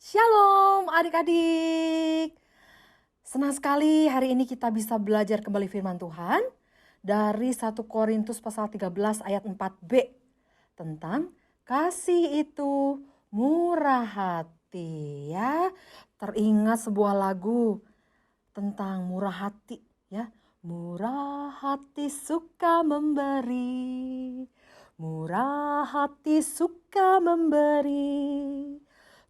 Shalom adik-adik. Senang sekali hari ini kita bisa belajar kembali firman Tuhan dari 1 Korintus pasal 13 ayat 4b tentang kasih itu murah hati ya. Teringat sebuah lagu tentang murah hati ya. Murah hati suka memberi. Murah hati suka memberi.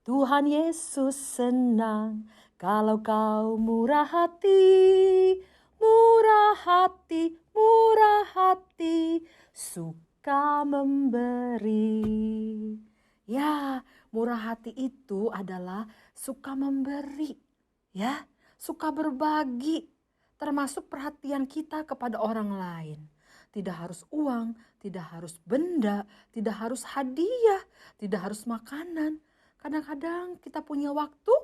Tuhan Yesus senang kalau kau murah hati, suka memberi. Ya, murah hati itu adalah suka memberi, ya, suka berbagi, termasuk perhatian kita kepada orang lain. Tidak harus uang, tidak harus benda, tidak harus hadiah, tidak harus makanan. Kadang-kadang kita punya waktu,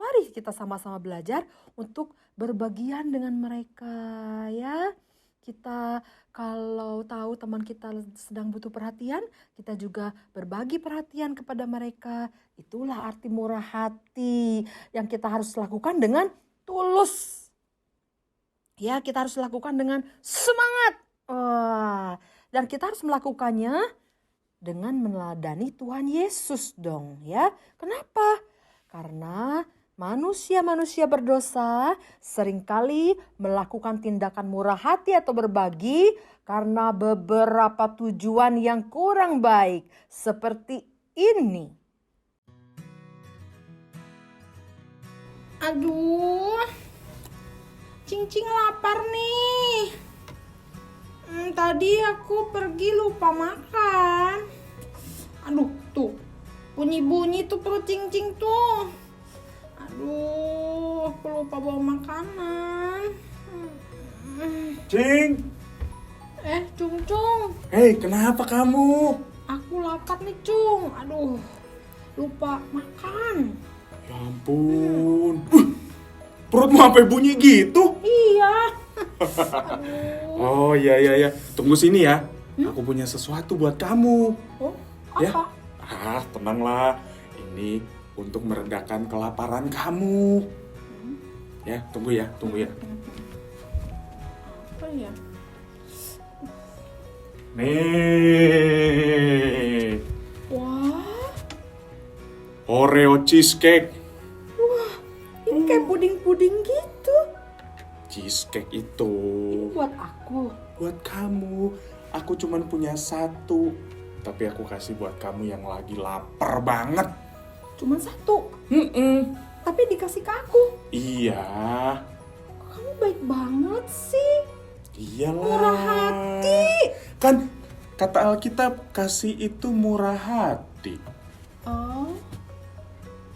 mari kita sama-sama belajar untuk berbagian dengan mereka ya. Kita kalau tahu teman kita sedang butuh perhatian, kita juga berbagi perhatian kepada mereka. Itulah arti murah hati yang kita harus lakukan dengan tulus. Ya, kita harus lakukan dengan semangat. Dan kita harus melakukannya dengan meneladani Tuhan Yesus dong ya. Kenapa? Karena manusia-manusia berdosa seringkali melakukan tindakan murah hati atau berbagi karena beberapa tujuan yang kurang baik seperti ini. Aduh, Cing-Cing lapar nih. Tadi aku pergi lupa makan. Aduh, tuh bunyi-bunyi tuh perut Cing-Cing tuh. Aduh, aku lupa bawa makanan. Cing. Cung. Hei, kenapa kamu? Aku lapar nih, Cung. Aduh, lupa makan. Ya ampun. Perutmu sampai bunyi gitu? Iya. Oh iya. Tunggu sini ya. Aku punya sesuatu buat kamu. Oh, Ya? apa? Tenanglah. Ini untuk meredakan kelaparan kamu. Ya, tunggu ya. Apa ya? Nih. Wah. Oreo cheesecake. Ini kayak puding-puding gitu. Cheesecake itu Buat aku. buat kamu. Aku cuman punya satu, tapi aku kasih buat kamu yang lagi lapar banget. Cuman satu. Tapi dikasih ke aku. Iya. Kamu baik banget sih. Iyalah. Murah hati. Kan kata Alkitab, kasih itu murah hati. Oh.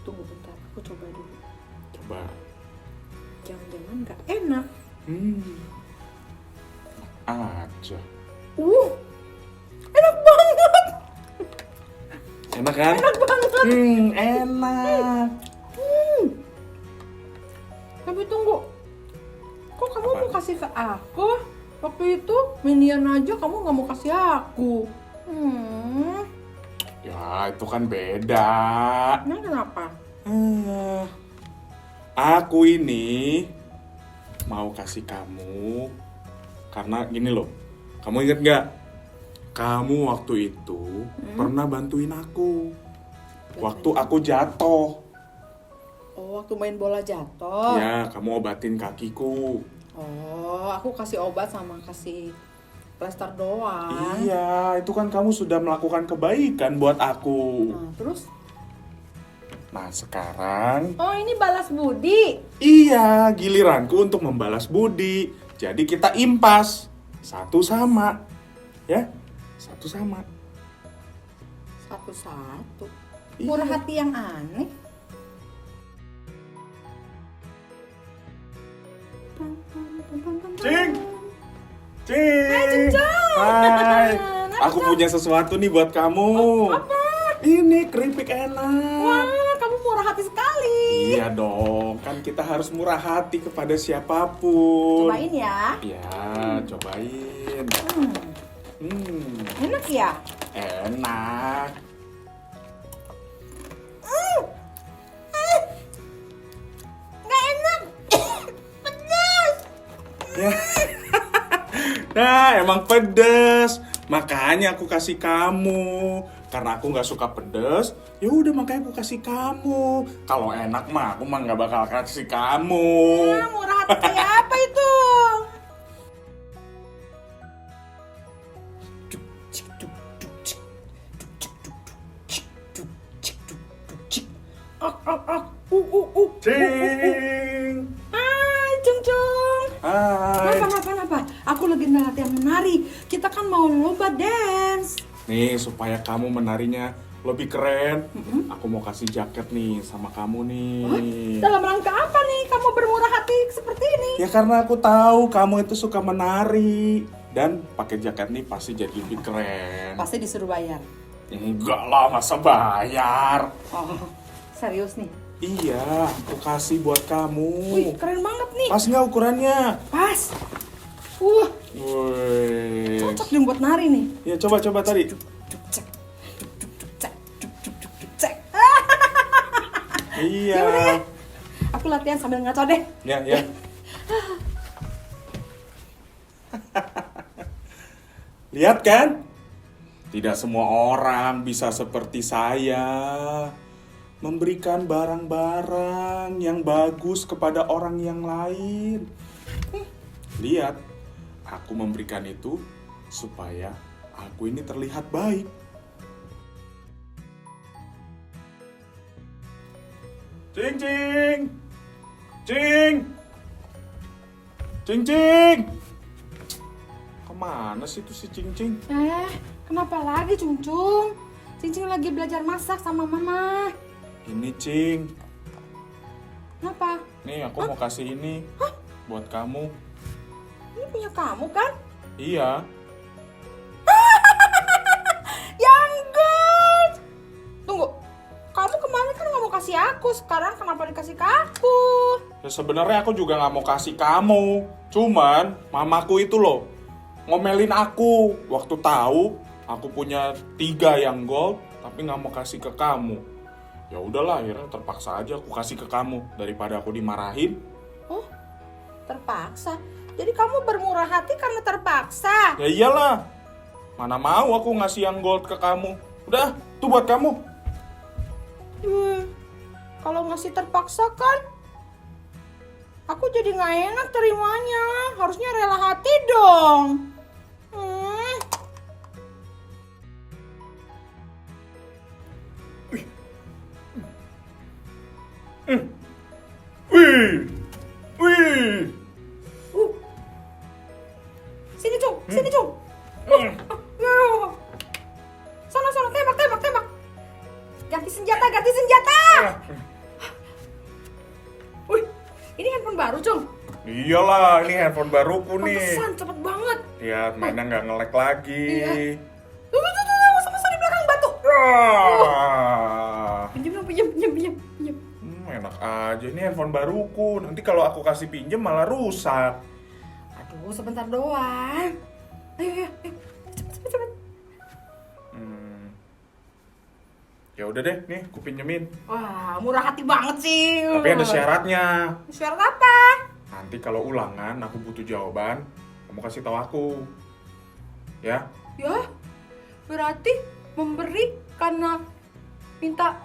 Tunggu bentar, aku coba dulu. Coba. Jangan-jangan gak enak. Aja. Enak banget. Enak kan? Enak banget. Enak. Tapi tunggu. Kok kamu Apa? mau kasih ke aku? Waktu itu minion aja kamu gak mau kasih aku. Ya, itu kan beda. Nah, kenapa? Aku ini mau kasih kamu karena gini loh. Kamu inget gak? Kamu waktu itu pernah bantuin aku waktu aku jatuh. Oh, waktu main bola jatuh. Ya, kamu obatin kakiku. Oh, aku kasih obat sama kasih plester doang. Iya, itu kan kamu sudah melakukan kebaikan buat aku. Nah, terus? Nah, sekarang Oh, ini balas budi. iya, giliranku untuk membalas budi. Jadi kita impas. Satu sama. Ya, satu sama. Satu-satu. Iya. Murah hati yang aneh. Cing. Hai. Aku punya sesuatu nih buat kamu. Apa? Ini keripik enak. Wah, kamu murah hati sekali. Iya dong, kan kita harus murah hati kepada siapapun. Cobain ya. Ya, cobain. Enak ya? Enak. Nah, emang pedes. Makanya aku kasih kamu. Karena aku nggak suka pedes, ya udah makanya aku kasih kamu. Kalau enak mah aku mah nggak bakal kasih kamu. Nah, murah hati kayak apa itu? Cing. Hai, Cung Cung. Hai. Kenapa? Aku lagi latihan menari. Kita kan mau lomba dance. Nih, supaya kamu menarinya lebih keren, aku mau kasih jaket nih sama kamu nih. Dalam rangka apa nih kamu bermurah hati seperti ini? Ya karena aku tahu kamu itu suka menari. Dan pakai jaket nih pasti jadi lebih keren. Pasti disuruh bayar. Enggak lah, masa bayar. Oh, serius nih? Iya, aku kasih buat kamu. Wih, keren banget nih. Pas nggak ukurannya? Pas. Wih. Cocok nih buat nari nih. Ya coba tadi. Cek. Iya. Aku latihan sambil ngaco deh. Ya. Lihat kan? Tidak semua orang bisa seperti saya. Memberikan barang-barang yang bagus kepada orang yang lain. Lihat, aku memberikan itu supaya aku ini terlihat baik. Cing cing. Cing. Cing cing. Kemana sih tuh si Cing Cing? Kenapa lagi Cung Cung? Cincin lagi belajar masak sama mama. Ini Cing. Kenapa? Nih aku mau kasih ini buat kamu. Ini punya kamu kan? Iya. Yang good. Tunggu. Kamu kemarin kan nggak mau kasih aku. Sekarang kenapa dikasih ke aku? Ya sebenarnya aku juga nggak mau kasih kamu. Cuman mamaku itu loh ngomelin aku waktu tahu aku punya 3 yang gold tapi nggak mau kasih ke kamu. Ya udahlah, akhirnya terpaksa aja aku kasih ke kamu daripada aku dimarahin. Oh, terpaksa. Jadi kamu bermurah hati karena terpaksa. Ya iyalah, mana mau aku ngasih yang gold ke kamu. Udah, tuh buat kamu. Kalau ngasih terpaksa kan, aku jadi nggak enak terimanya. Harusnya rela hati dong. Wih. Sini Cung. Sana, tembak. Ganti senjata. Wih, ini handphone baru Cung. Iyalah, ini handphone baruku nih. Pantesan cepet banget. Lihat, mainnya nggak nge-lag lagi. Iya. Tuh, sama di belakang batu. Pinjam. Enak aja, ini handphone baruku. Nanti kalau aku kasih pinjem malah rusak. Aduh, sebentar doang. Ayo. Cepet. Ya udah deh, nih aku pinjemin. Wah, murah hati banget sih. Tapi ada syaratnya. Syarat apa? Nanti kalau ulangan aku butuh jawaban, kamu kasih tahu aku. Ya? Ya, berarti memberi karena minta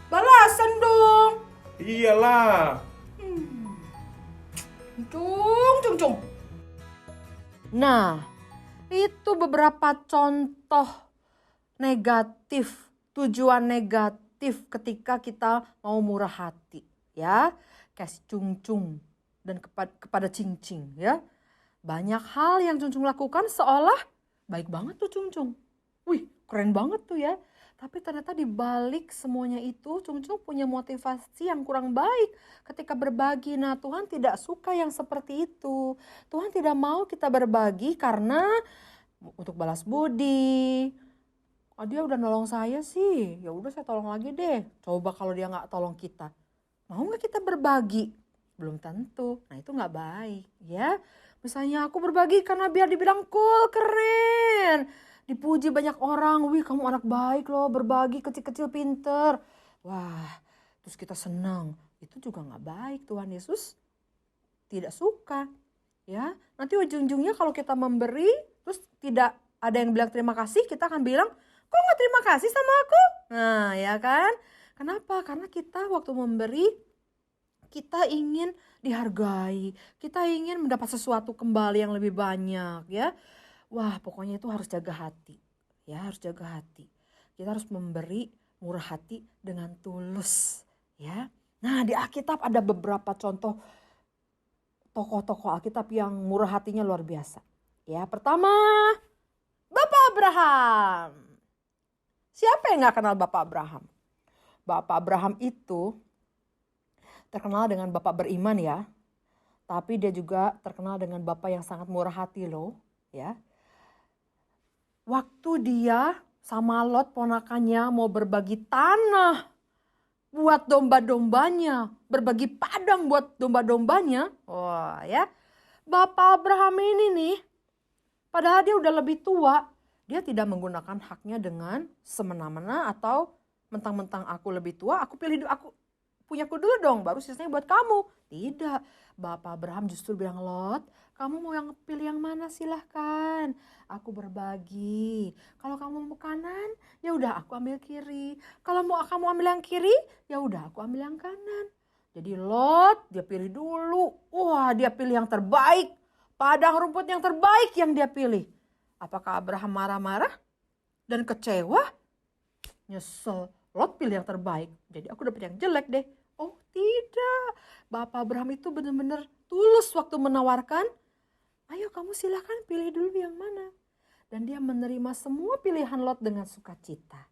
balasan dong. Iyalah. Cung. Nah, itu beberapa contoh negatif, tujuan negatif ketika kita mau murah hati, ya. Kasih cung dan kepada cing ya. Banyak hal yang cung lakukan seolah baik banget tuh cung. Wih, keren banget tuh ya. Tapi ternyata di balik semuanya itu cung punya motivasi yang kurang baik ketika berbagi. Nah, Tuhan tidak suka yang seperti itu. Tuhan tidak mau kita berbagi karena untuk balas budi. Oh, dia udah nolong saya sih, ya udah saya tolong lagi deh. Coba kalau dia nggak tolong kita, mau nggak kita berbagi? Belum tentu. Nah, itu nggak baik ya. Misalnya aku berbagi karena biar dibilang cool, keren. Dipuji banyak orang, wih kamu anak baik loh, berbagi kecil-kecil pinter. Wah, terus kita senang. Itu juga nggak baik, Tuhan Yesus tidak suka. Ya, nanti ujung-ujungnya kalau kita memberi terus tidak ada yang bilang terima kasih, kita akan bilang, kok nggak terima kasih sama aku? Nah, ya kan? Kenapa? Karena kita waktu memberi, kita ingin dihargai, kita ingin mendapat sesuatu kembali yang lebih banyak, ya. Wah, pokoknya itu harus jaga hati. Ya, harus jaga hati. Kita harus memberi murah hati dengan tulus, ya. Nah, di Alkitab ada beberapa contoh tokoh-tokoh Alkitab yang murah hatinya luar biasa. Ya, pertama, Bapak Abraham. Siapa yang gak kenal Bapak Abraham? Bapak Abraham itu terkenal dengan Bapak beriman ya. Tapi dia juga terkenal dengan Bapak yang sangat murah hati loh. Ya. Waktu dia sama Lot ponakannya mau berbagi tanah buat domba-dombanya, berbagi padang buat domba-dombanya. Wah ya, Bapak Abraham ini nih, padahal dia udah lebih tua, dia tidak menggunakan haknya dengan semena-mena atau mentang-mentang aku lebih tua, aku pilih aku punyaku dulu dong, baru sisanya buat kamu. Tidak, Bapak Abraham justru bilang, Lot, kamu mau yang pilih yang mana silahkan. Aku berbagi. Kalau kamu mau kanan, ya udah aku ambil kiri. Kalau mau kamu ambil yang kiri, ya udah aku ambil yang kanan. Jadi Lot dia pilih dulu. Wah, dia pilih yang terbaik. Padang rumput yang terbaik yang dia pilih. Apakah Abraham marah-marah dan kecewa? Nyesel. Lot pilih yang terbaik. Jadi aku dapet yang jelek deh. Oh tidak. Bapak Abraham itu benar-benar tulus waktu menawarkan. Ayo kamu silakan pilih dulu yang mana. Dan dia menerima semua pilihan Lot dengan sukacita.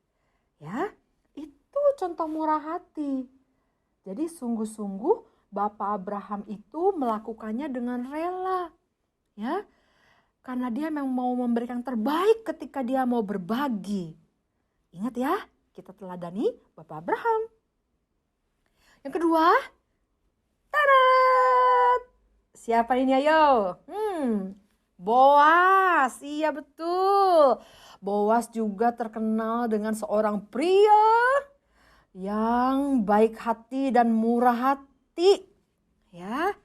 Ya, itu contoh murah hati. Jadi sungguh-sungguh Bapak Abraham itu melakukannya dengan rela. Ya, karena dia memang mau memberikan yang terbaik ketika dia mau berbagi. Ingat ya, kita teladani Bapak Abraham. Yang kedua, tarat! Siapa ini ayo? Boas, iya betul. Boas juga terkenal dengan seorang pria yang baik hati dan murah hati. Ya,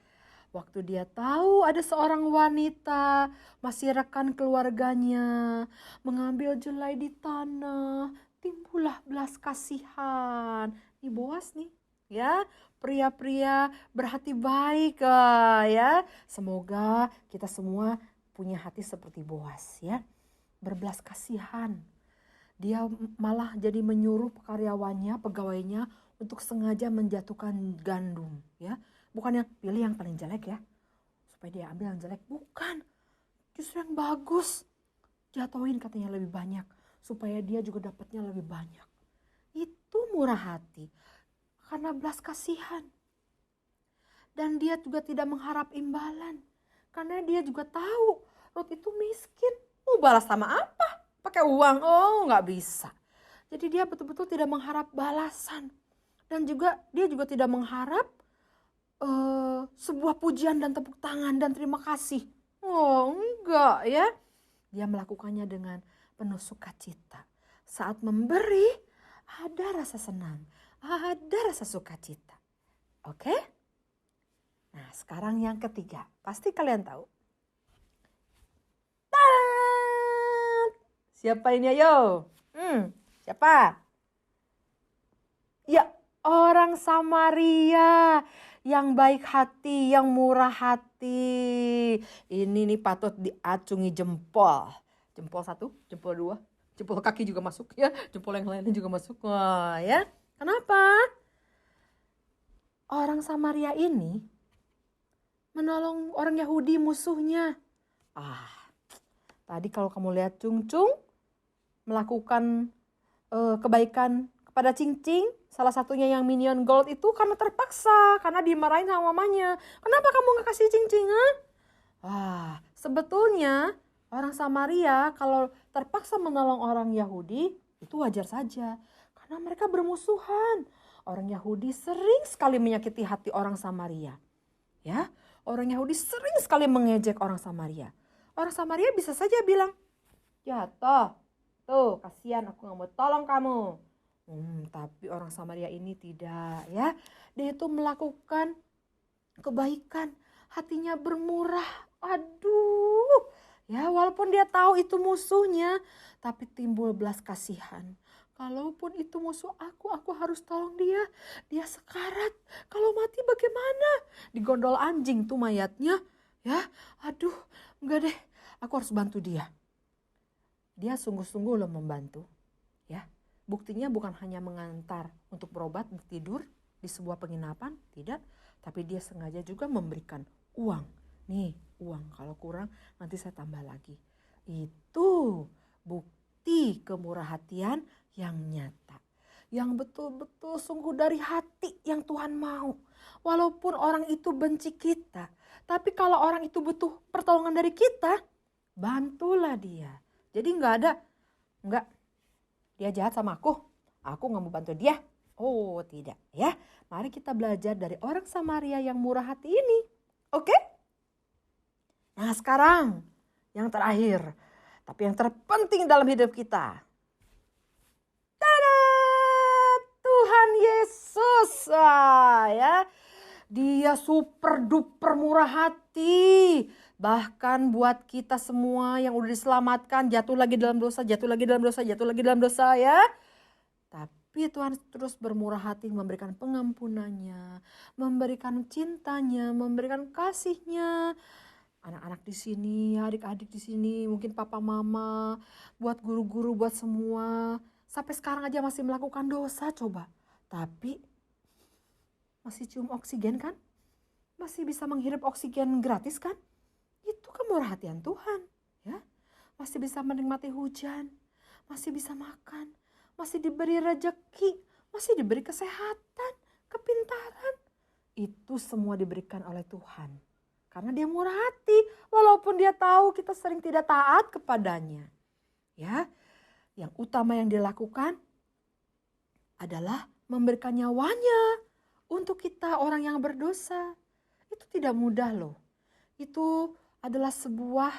waktu dia tahu ada seorang wanita masih rekan keluarganya mengambil jelai di tanah, timbullah belas kasihan. Ini Boas nih, ya, pria-pria berhati baik ya. Semoga kita semua punya hati seperti Boas ya, berbelas kasihan. Dia malah jadi menyuruh karyawannya, pegawainya untuk sengaja menjatuhkan gandum ya. Bukan yang pilih yang paling jelek ya, supaya dia ambil yang jelek. Bukan, justru yang bagus. Jatuhin katanya lebih banyak, supaya dia juga dapatnya lebih banyak. Itu murah hati, karena belas kasihan. Dan dia juga tidak mengharap imbalan, karena dia juga tahu Lot itu miskin. Mau balas sama apa? Pakai uang? Oh, nggak bisa. Jadi dia betul-betul tidak mengharap balasan. Dan juga dia juga tidak mengharap sebuah pujian dan tepuk tangan dan terima kasih. Oh, enggak ya. Dia melakukannya dengan penuh sukacita. Saat memberi, ada rasa senang, ada rasa sukacita. Oke? Nah, sekarang yang ketiga. Pasti kalian tahu. Tadat! Siapa ini ayo? Siapa? Ya, orang Samaria yang baik hati, yang murah hati. Ini nih patut diacungi jempol. Jempol 1, jempol 2, jempol kaki juga masuk ya. Jempol yang lainnya juga masuk. Wah ya, kenapa? Orang Samaria ini menolong orang Yahudi musuhnya. Tadi kalau kamu lihat Cung-Cung melakukan kebaikan kepada Cing-Cing, salah satunya yang minion gold itu karena terpaksa, karena dimarahin sama mamanya. Kenapa kamu gak kasih Cing-Cing? Sebetulnya orang Samaria kalau terpaksa menolong orang Yahudi itu wajar saja, karena mereka bermusuhan. Orang Yahudi sering sekali menyakiti hati orang Samaria. Ya, orang Yahudi sering sekali mengejek orang Samaria. Orang Samaria bisa saja bilang, ya tuh kasihan aku gak mau tolong kamu. Tapi orang Samaria ini tidak ya. Dia itu melakukan kebaikan, hatinya bermurah Aduh, ya walaupun dia tahu itu musuhnya, tapi timbul belas kasihan. Kalaupun itu musuh aku harus tolong dia. Dia sekarat. Kalau mati bagaimana? Digondol anjing tuh mayatnya. Ya, aduh, enggak deh. Aku harus bantu dia. Dia sungguh-sungguh loh membantu. Ya, buktinya bukan hanya mengantar untuk berobat tidur di sebuah penginapan, tidak. Tapi dia sengaja juga memberikan uang. Nih, uang kalau kurang nanti saya tambah lagi. Itu bukti kemurah hatian yang nyata. Yang betul-betul sungguh dari hati yang Tuhan mau. Walaupun orang itu benci kita. Tapi kalau orang itu butuh pertolongan dari kita, bantulah dia. Jadi enggak dia jahat sama aku nggak mau bantu dia. Oh tidak ya. Mari kita belajar dari orang Samaria yang murah hati ini. Oke? Nah sekarang yang terakhir. Tapi yang terpenting dalam hidup kita. Tada! Tuhan Yesus. Ya. Dia super duper murah hati. Bahkan buat kita semua yang udah diselamatkan, jatuh lagi dalam dosa ya. Tapi Tuhan terus bermurah hati memberikan pengampunannya, memberikan cintanya, memberikan kasihnya. Anak-anak di sini, adik-adik di sini, mungkin papa mama, buat guru-guru, buat semua. Sampai sekarang aja masih melakukan dosa coba. Tapi masih cium oksigen kan? Masih bisa menghirup oksigen gratis kan? Itu kemurahan Tuhan, ya. Masih bisa menikmati hujan, masih bisa makan, masih diberi rezeki, masih diberi kesehatan, kepintaran. Itu semua diberikan oleh Tuhan. Karena dia murah hati, walaupun dia tahu kita sering tidak taat kepadanya. Ya, yang utama yang dilakukan adalah memberikan nyawanya untuk kita orang yang berdosa. Itu tidak mudah loh. Itu adalah sebuah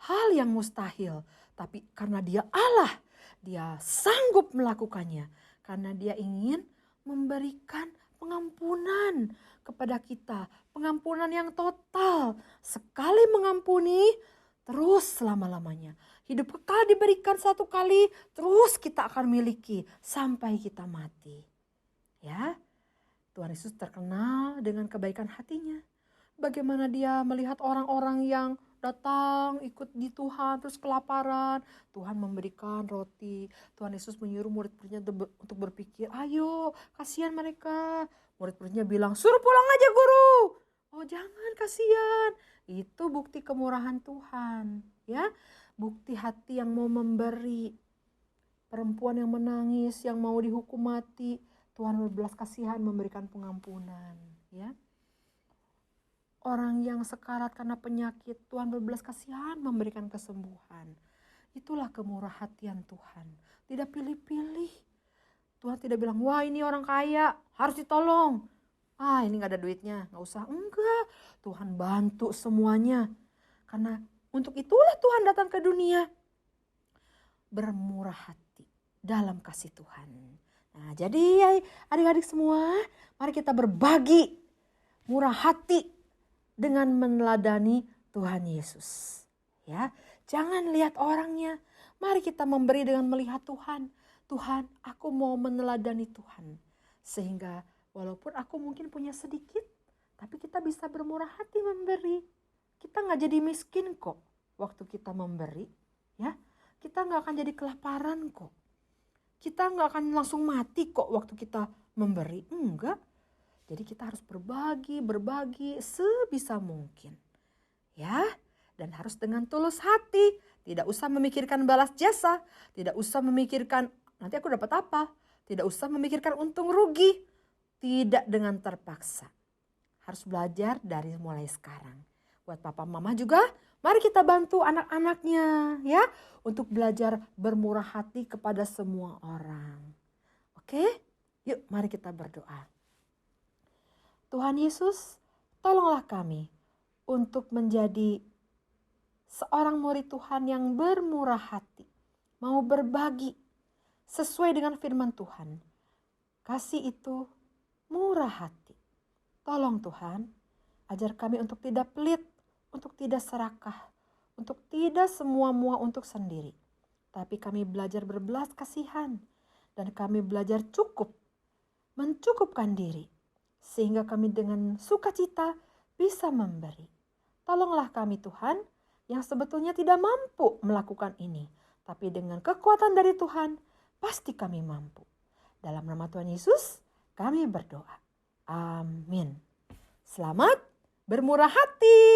hal yang mustahil. Tapi karena dia Allah, dia sanggup melakukannya. Karena dia ingin memberikan pengampunan kepada kita. Pengampunan yang total. Sekali mengampuni, terus selama-lamanya. Hidup kekal diberikan satu kali, terus kita akan miliki sampai kita mati. Ya, Tuhan Yesus terkenal dengan kebaikan hatinya. Bagaimana dia melihat orang-orang yang datang ikut di Tuhan terus kelaparan. Tuhan memberikan roti. Tuhan Yesus menyuruh murid-muridnya untuk berpikir, ayo kasihan mereka. Murid-muridnya bilang, suruh pulang aja guru. Oh jangan, kasihan. Itu bukti kemurahan Tuhan. Ya, bukti hati yang mau memberi. Perempuan yang menangis, yang mau dihukum mati. Tuhan berbelas kasihan memberikan pengampunan. Ya. Orang yang sekarat karena penyakit, Tuhan berbelas kasihan memberikan kesembuhan. Itulah kemurah hatian Tuhan. Tidak pilih-pilih. Tuhan tidak bilang, wah ini orang kaya, harus ditolong. Ah ini gak ada duitnya, gak usah. Enggak, Tuhan bantu semuanya. Karena untuk itulah Tuhan datang ke dunia. Bermurah hati dalam kasih Tuhan. Nah jadi adik-adik semua, mari kita berbagi murah hati dengan meneladani Tuhan Yesus. Ya, jangan lihat orangnya. Mari kita memberi dengan melihat Tuhan. Tuhan, aku mau meneladani Tuhan. Sehingga walaupun aku mungkin punya sedikit, tapi kita bisa bermurah hati memberi. Kita gak jadi miskin kok waktu kita memberi. Ya, kita gak akan jadi kelaparan kok. Kita gak akan langsung mati kok waktu kita memberi. Enggak. Jadi kita harus berbagi sebisa mungkin. Ya, dan harus dengan tulus hati. Tidak usah memikirkan balas jasa. Tidak usah memikirkan nanti aku dapat apa. Tidak usah memikirkan untung rugi. Tidak dengan terpaksa. Harus belajar dari mulai sekarang. Buat papa mama juga, mari kita bantu anak-anaknya ya. Untuk belajar bermurah hati kepada semua orang. Oke, yuk mari kita berdoa. Tuhan Yesus, tolonglah kami untuk menjadi seorang murid Tuhan yang bermurah hati. Mau berbagi sesuai dengan firman Tuhan. Kasih itu murah hati. Tolong Tuhan, ajar kami untuk tidak pelit, untuk tidak serakah, untuk tidak semua-mua untuk sendiri. Tapi kami belajar berbelas kasihan dan kami belajar mencukupkan diri. Sehingga kami dengan sukacita bisa memberi. Tolonglah kami Tuhan yang sebetulnya tidak mampu melakukan ini. Tapi dengan kekuatan dari Tuhan pasti kami mampu. Dalam nama Tuhan Yesus kami berdoa. Amin. Selamat bermurah hati.